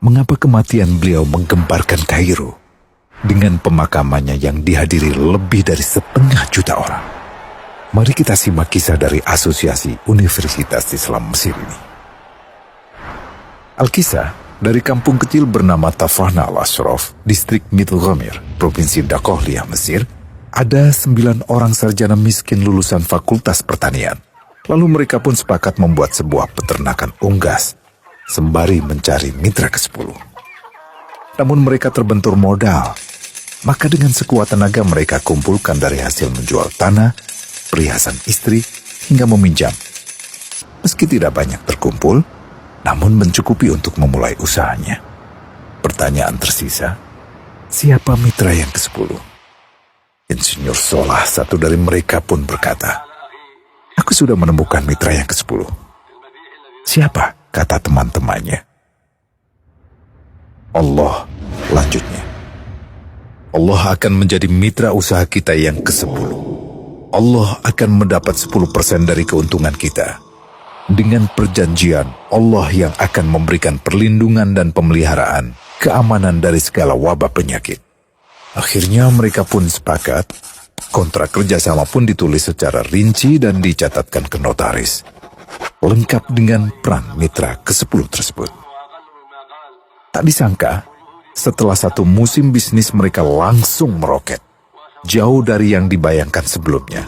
mengapa kematian beliau menggemparkan Kairo dengan pemakamannya yang dihadiri lebih dari 1,5 juta orang. Mari kita simak kisah dari Asosiasi Universitas Islam Mesir ini. Al-Kisah dari kampung kecil bernama Tafahna al-Ashraf, distrik Middle Ghamir, provinsi Dakohlia, Mesir. Ada 9 orang sarjana miskin lulusan fakultas pertanian. Lalu mereka pun sepakat membuat sebuah peternakan unggas, sembari mencari mitra ke-10. Namun mereka terbentur modal. Maka dengan sekuat tenaga mereka kumpulkan dari hasil menjual tanah, perhiasan istri, hingga meminjam. Meski tidak banyak terkumpul, namun mencukupi untuk memulai usahanya. Pertanyaan tersisa, siapa mitra yang ke-10? Insinyur Solah, satu dari mereka pun berkata, "Aku sudah menemukan mitra yang ke-10. Siapa?" kata teman-temannya. "Allah," lanjutnya. "Allah akan menjadi mitra usaha kita yang ke-10. Allah akan mendapat 10% dari keuntungan kita. Dengan perjanjian, Allah yang akan memberikan perlindungan dan pemeliharaan, keamanan dari segala wabah penyakit." Akhirnya mereka pun sepakat. Kontrak kerjasama pun ditulis secara rinci dan dicatatkan ke notaris, lengkap dengan peran mitra ke-10 tersebut. Tak disangka, setelah 1 musim bisnis mereka langsung meroket, jauh dari yang dibayangkan sebelumnya.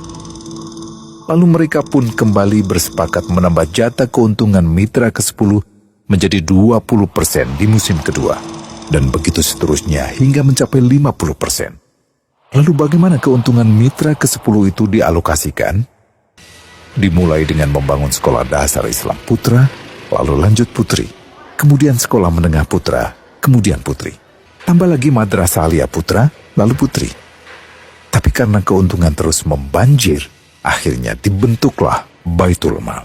Lalu mereka pun kembali bersepakat menambah jatah keuntungan mitra ke-10 menjadi 20% di musim kedua, dan begitu seterusnya hingga mencapai 50%. Lalu bagaimana keuntungan mitra ke-10 itu dialokasikan? Dimulai dengan membangun sekolah dasar Islam putra, lalu lanjut putri, kemudian sekolah menengah putra, kemudian putri. Tambah lagi madrasah alia putra, lalu putri. Tapi karena keuntungan terus membanjir, akhirnya dibentuklah Baitul Mal.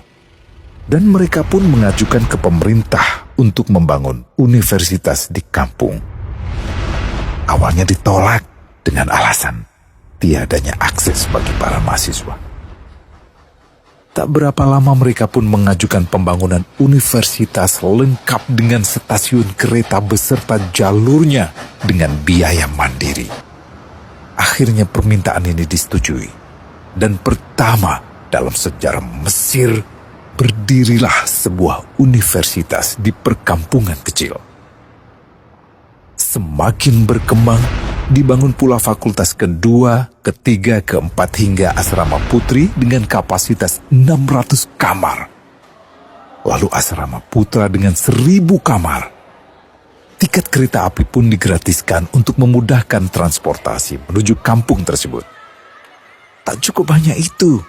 Dan mereka pun mengajukan ke pemerintah untuk membangun universitas di kampung. Awalnya ditolak dengan alasan tiadanya akses bagi para mahasiswa. Tak berapa lama mereka pun mengajukan pembangunan universitas lengkap dengan stasiun kereta beserta jalurnya dengan biaya mandiri. Akhirnya permintaan ini disetujui. Dan pertama dalam sejarah Mesir, berdirilah sebuah universitas di perkampungan kecil. Semakin berkembang, dibangun pula fakultas kedua, ketiga, keempat hingga asrama putri dengan kapasitas 600 kamar. Lalu asrama putra dengan 1.000 kamar. Tiket kereta api pun digratiskan untuk memudahkan transportasi menuju kampung tersebut. Tak cukup hanya itu,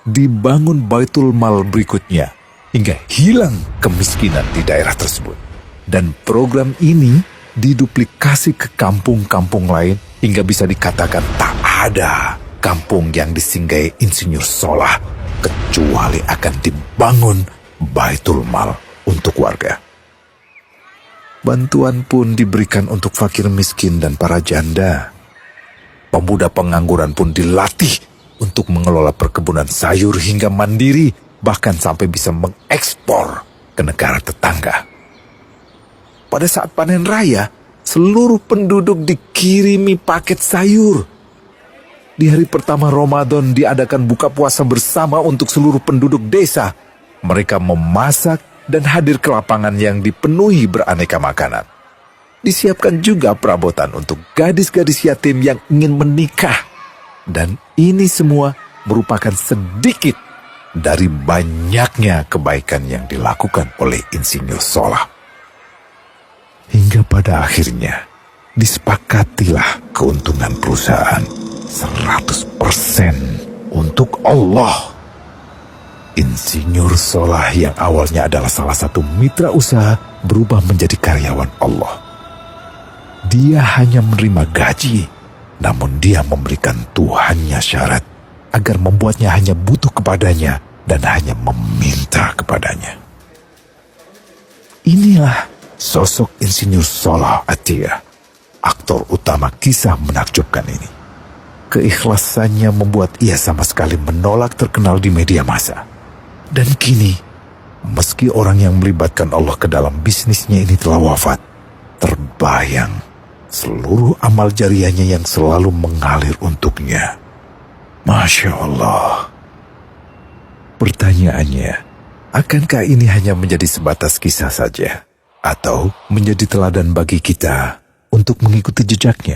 dibangun Baitul Mal berikutnya hingga hilang kemiskinan di daerah tersebut. Dan program ini diduplikasi ke kampung-kampung lain hingga bisa dikatakan tak ada kampung yang disinggahi Insinyur Solah kecuali akan dibangun Baitul Mal untuk warga. Bantuan pun diberikan untuk fakir miskin dan para janda. Pemuda pengangguran pun dilatih untuk mengelola perkebunan sayur hingga mandiri, bahkan sampai bisa mengekspor ke negara tetangga. Pada saat panen raya, seluruh penduduk dikirimi paket sayur. Di hari pertama Ramadan diadakan buka puasa bersama untuk seluruh penduduk desa. Mereka memasak dan hadir ke lapangan yang dipenuhi beraneka makanan. Disiapkan juga perabotan untuk gadis-gadis yatim yang ingin menikah. Dan ini semua merupakan sedikit dari banyaknya kebaikan yang dilakukan oleh Insinyur Solah. Hingga pada akhirnya disepakatilah keuntungan perusahaan 100% untuk Allah. Insinyur Solah yang awalnya adalah salah satu mitra usaha berubah menjadi karyawan Allah. Dia hanya menerima gaji, namun dia memberikan Tuhannya syarat agar membuatnya hanya butuh kepadanya dan hanya meminta kepadanya. Inilah sosok Insinyur Solah Atiyah, aktor utama kisah menakjubkan ini. Keikhlasannya membuat ia sama sekali menolak terkenal di media massa. Dan kini, meski orang yang melibatkan Allah ke dalam bisnisnya ini telah wafat, terbayang seluruh amal jariahnya yang selalu mengalir untuknya. Masya Allah. Pertanyaannya, akankah ini hanya menjadi sebatas kisah saja? Atau menjadi teladan bagi kita untuk mengikuti jejaknya?